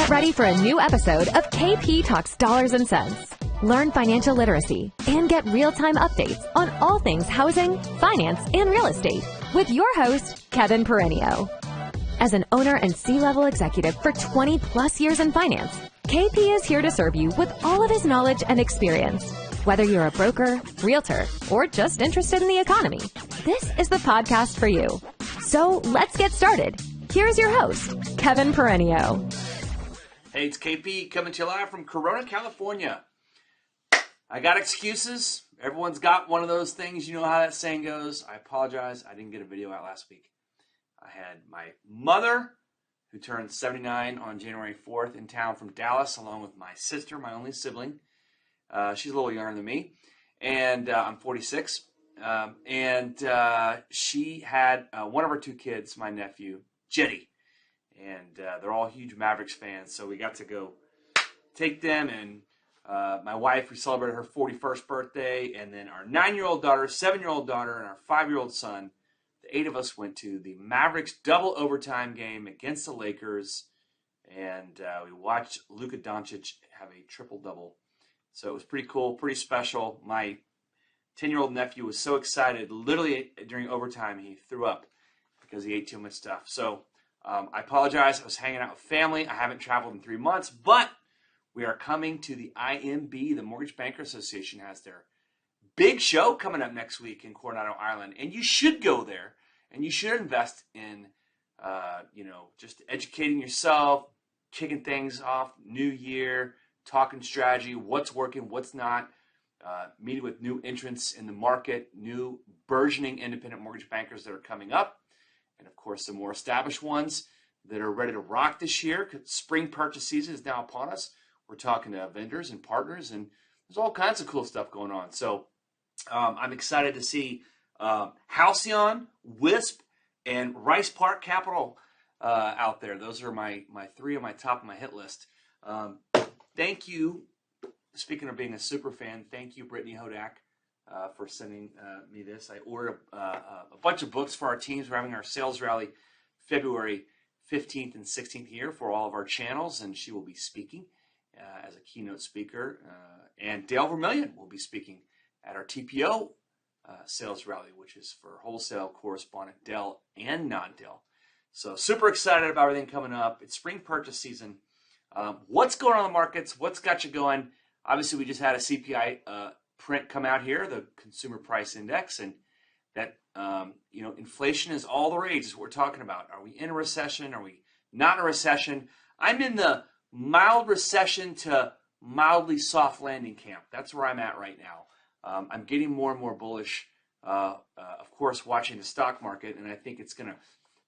Get ready for a new episode of KP Talks Dollars and Cents. Learn financial literacy and get real-time updates on all things housing, finance, and real estate with your host, Kevin Perenio. As an owner and C-level executive for 20 plus years in finance, KP is here to serve you with all of his knowledge and experience. Whether you're a broker, realtor, or just interested in the economy, this is the podcast for you. So let's get started. Here's your host, Kevin Perenio. Hey, it's KP coming to you live from Corona, California. I got excuses. Everyone's got one of those things. You know how that saying goes. I apologize. I didn't get a video out last week. I had my mother, who turned 79 on January 4th, in town from Dallas, along with my sister, my only sibling. She's a little younger than me, and I'm 46. She had one of her two kids, my nephew, Jetty, and they're all huge Mavericks fans, so we got to go take them, and my wife, we celebrated her 41st birthday, and then our 9-year-old daughter, 7-year-old daughter, and our 5-year-old son. The 8 of us went to the Mavericks double overtime game against the Lakers, and we watched Luka Doncic have a triple-double. So it was pretty cool, pretty special. My 10-year-old nephew was so excited. Literally, during overtime, he threw up because he ate too much stuff. So I apologize. I was hanging out with family. I haven't traveled in 3 months, but we are coming to the IMB. The Mortgage Banker Association has their big show coming up next week in Coronado, Ireland, and you should go there, and you should invest in, just educating yourself, kicking things off, new year, talking strategy, what's working, what's not, meeting with new entrants in the market, new burgeoning independent mortgage bankers that are coming up, and of course, the more established ones that are ready to rock this year. Spring purchase season is now upon us. We're talking to vendors and partners, and there's all kinds of cool stuff going on. So I'm excited to see Halcyon, Wisp, and Rice Park Capital out there. Those are my three on my top of my hit list. Thank you. Speaking of being a super fan, thank you, Brittany Hodak, for sending me this. I ordered a bunch of books for our teams. We're having our sales rally February 15th and 16th here for all of our channels, and she will be speaking as a keynote speaker. And Dale Vermillion will be speaking at our TPO sales rally, which is for wholesale correspondent Dell and non-Dell. So super excited about everything coming up. It's spring purchase season. What's going on in the markets? What's got you going? Obviously, we just had a CPI print come out here, the Consumer Price Index, and that inflation is all the rage. Is what we're talking about. Are we in a recession? Are we not in a recession? I'm in the mild recession to mildly soft landing camp. That's where I'm at right now. I'm getting more and more bullish, of course, watching the stock market, and I think it's going to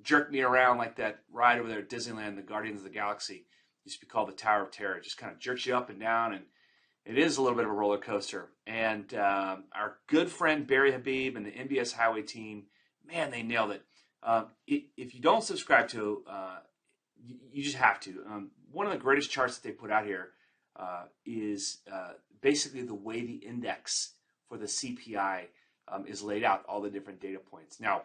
jerk me around like that ride over there at Disneyland, the Guardians of the Galaxy. Used to be called the Tower of Terror. It just kind of jerks you up and down, and it is a little bit of a roller coaster. And our good friend Barry Habib and the MBS Highway team, man, they nailed it. If you don't subscribe to, you just have to. One of the greatest charts that they put out here is basically the way the index for the CPI is laid out, all the different data points. Now,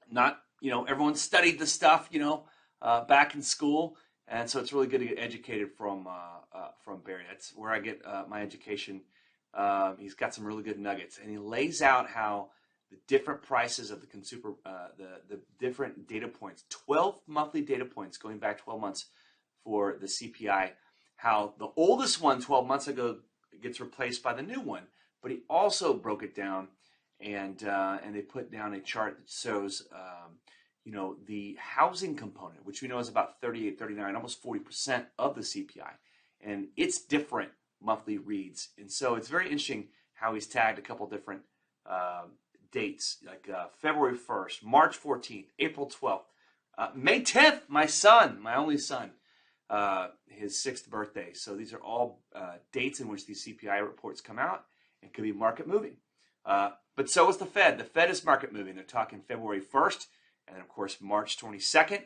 not, everyone studied the stuff, back in school. And so it's really good to get educated from Barry. That's where I get my education. He's got some really good nuggets, and he lays out how the different prices of the consumer, the different data points, 12 monthly data points going back 12 months for the CPI, how the oldest one 12 months ago gets replaced by the new one. But he also broke it down, and they put down a chart that shows the housing component, which we know is about 38, 39, almost 40% of the CPI. And it's different monthly reads. And so it's very interesting how he's tagged a couple different dates, like February 1st, March 14th, April 12th, May 10th, my son, my only son, his 6th birthday. So these are all dates in which these CPI reports come out and could be market moving. But so is the Fed. The Fed is market moving. They're talking February 1st. And then, of course, March 22nd,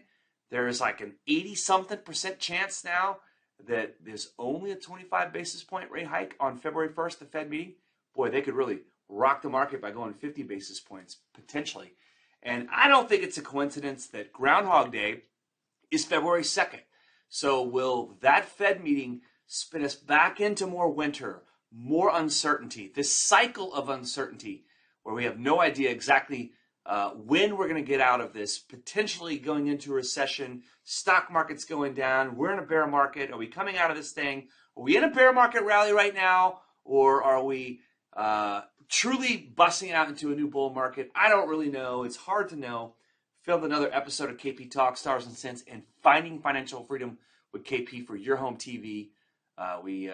there is like an 80-something% chance now that there's only a 25 basis point rate hike on February 1st, the Fed meeting. Boy, they could really rock the market by going 50 basis points, potentially. And I don't think it's a coincidence that Groundhog Day is February 2nd. So will that Fed meeting spin us back into more winter, more uncertainty, this cycle of uncertainty where we have no idea exactly when we're going to get out of this, potentially going into a recession, stock market's going down, we're in a bear market, are we coming out of this thing? Are we in a bear market rally right now, or are we truly busting out into a new bull market? I don't really know. It's hard to know. Filmed another episode of KP Talk, Stars and Cents, and Finding Financial Freedom with KP for your home TV. We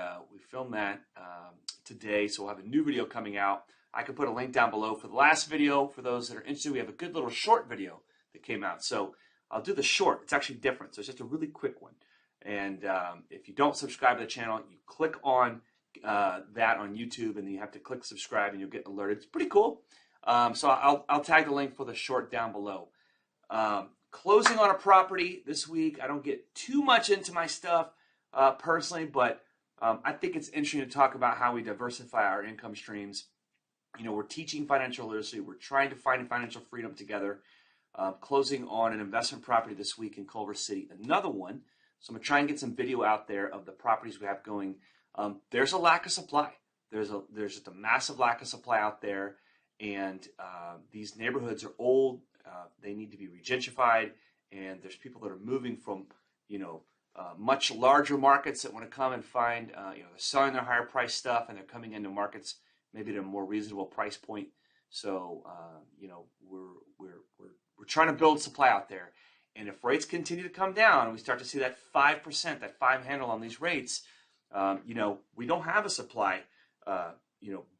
filmed that today, so we'll have a new video coming out. I can put a link down below for the last video. For those that are interested, we have a good little short video that came out. So I'll do the short. It's actually different. So it's just a really quick one. And if you don't subscribe to the channel, you click on that on YouTube, and then you have to click subscribe, and you'll get alerted. It's pretty cool. So I'll tag the link for the short down below. Closing on a property this week. I don't get too much into my stuff personally, but I think it's interesting to talk about how we diversify our income streams. You know, we're teaching financial literacy. We're trying to find financial freedom together. Closing on an investment property this week in Culver City. Another one. So I'm going to try and get some video out there of the properties we have going. There's a lack of supply. There's just a massive lack of supply out there. And these neighborhoods are old. They need to be regentrified. And there's people that are moving from, much larger markets that want to come and find, they're selling their higher price stuff, and they're coming into markets maybe at a more reasonable price point. So, we're trying to build supply out there. And if rates continue to come down and we start to see that 5%, that 5 handle on these rates, we don't have a supply,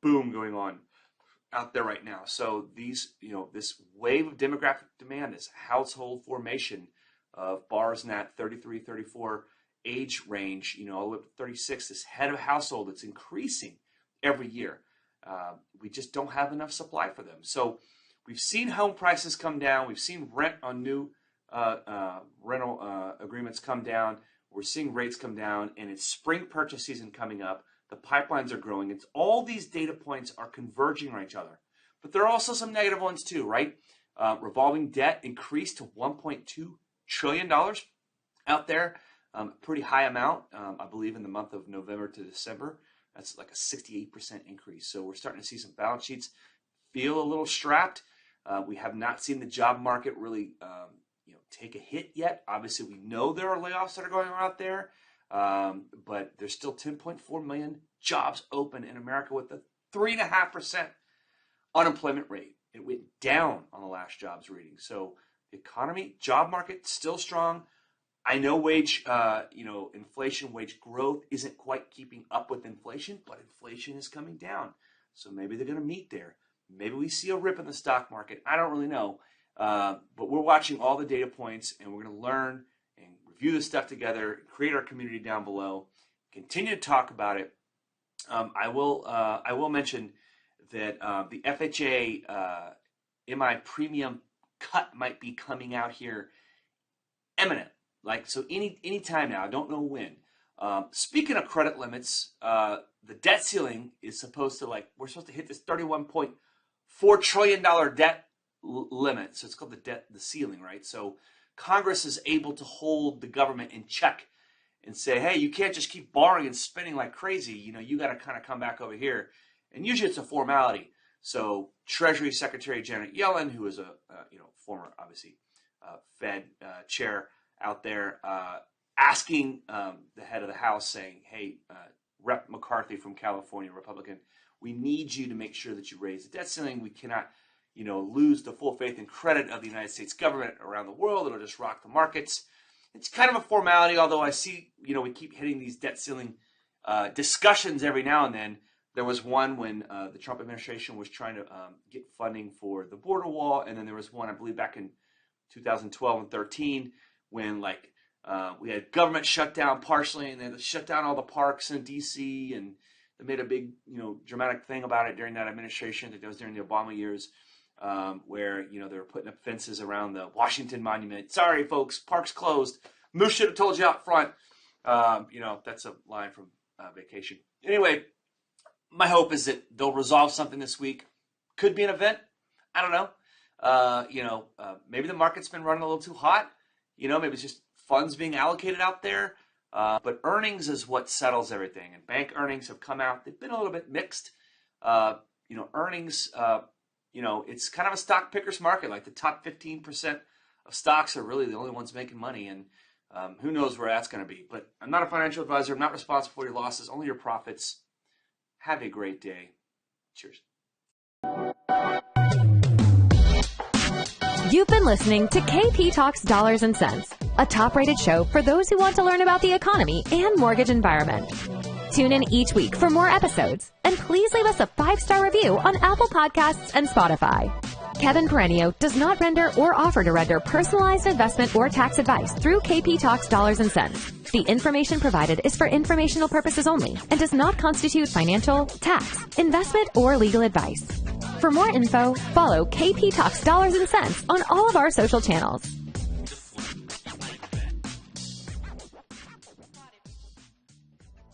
boom going on out there right now. So these, this wave of demographic demand, this household formation of bars in that 33, 34 age range, all the way up to 36, this head of household that's increasing every year. We just don't have enough supply for them. So we've seen home prices come down. We've seen rent on new rental agreements come down. We're seeing rates come down, and it's spring purchase season coming up. The pipelines are growing. It's all these data points are converging on each other. But there are also some negative ones too, right? Revolving debt increased to $1.2 trillion out there. Pretty high amount, I believe, in the month of November to December. That's like a 68% increase. So we're starting to see some balance sheets feel a little strapped. We have not seen the job market really take a hit yet. Obviously, we know there are layoffs that are going on out there, but there's still 10.4 million jobs open in America with a 3.5% unemployment rate. It went down on the last jobs reading. So the economy, job market, still strong. I know inflation, wage growth isn't quite keeping up with inflation, but inflation is coming down. So maybe they're going to meet there. Maybe we see a rip in the stock market. I don't really know. But we're watching all the data points, and we're going to learn and review this stuff together, create our community down below, continue to talk about it. I will mention that the FHA MI premium cut might be coming out here imminent. So any time now. I don't know when. Speaking of credit limits, the debt ceiling is supposed to we're supposed to hit this $31.4 trillion debt limit. So it's called the ceiling, right? So Congress is able to hold the government in check and say, hey, you can't just keep borrowing and spending like crazy. You got to kind of come back over here. And usually it's a formality. So Treasury Secretary Janet Yellen, who is a former, obviously, Fed chair out there, asking the head of the House, saying, hey, Rep. McCarthy from California, Republican, we need you to make sure that you raise the debt ceiling. We cannot lose the full faith and credit of the United States government around the world. It'll just rock the markets. It's kind of a formality, although I see, we keep hitting these debt ceiling discussions every now and then. There was one when the Trump administration was trying to get funding for the border wall, and then there was one, I believe, back in 2012 and 13 when we had government shut down partially, and they shut down all the parks in D.C., and they made a big, dramatic thing about it during that administration. I think that was during the Obama years. Where they were putting up fences around the Washington Monument. Sorry, folks, park's closed. Moose should have told you out front. That's a line from Vacation. Anyway, my hope is that they'll resolve something this week. Could be an event. I don't know. Maybe the market's been running a little too hot. Maybe it's just funds being allocated out there, but earnings is what settles everything. And bank earnings have come out. They've been a little bit mixed. Earnings, it's kind of a stock picker's market. Like the top 15% of stocks are really the only ones making money. And who knows where that's going to be. But I'm not a financial advisor. I'm not responsible for your losses, only your profits. Have a great day. Cheers. You've been listening to KP Talks Dollars and Cents, a top-rated show for those who want to learn about the economy and mortgage environment. Tune in each week for more episodes, and please leave us a 5-star review on Apple Podcasts and Spotify. Kevin Perenio does not render or offer to render personalized investment or tax advice through KP Talks Dollars and Cents. The information provided is for informational purposes only and does not constitute financial, tax, investment, or legal advice. For more info, follow KP Talks Dollars and Cents on all of our social channels.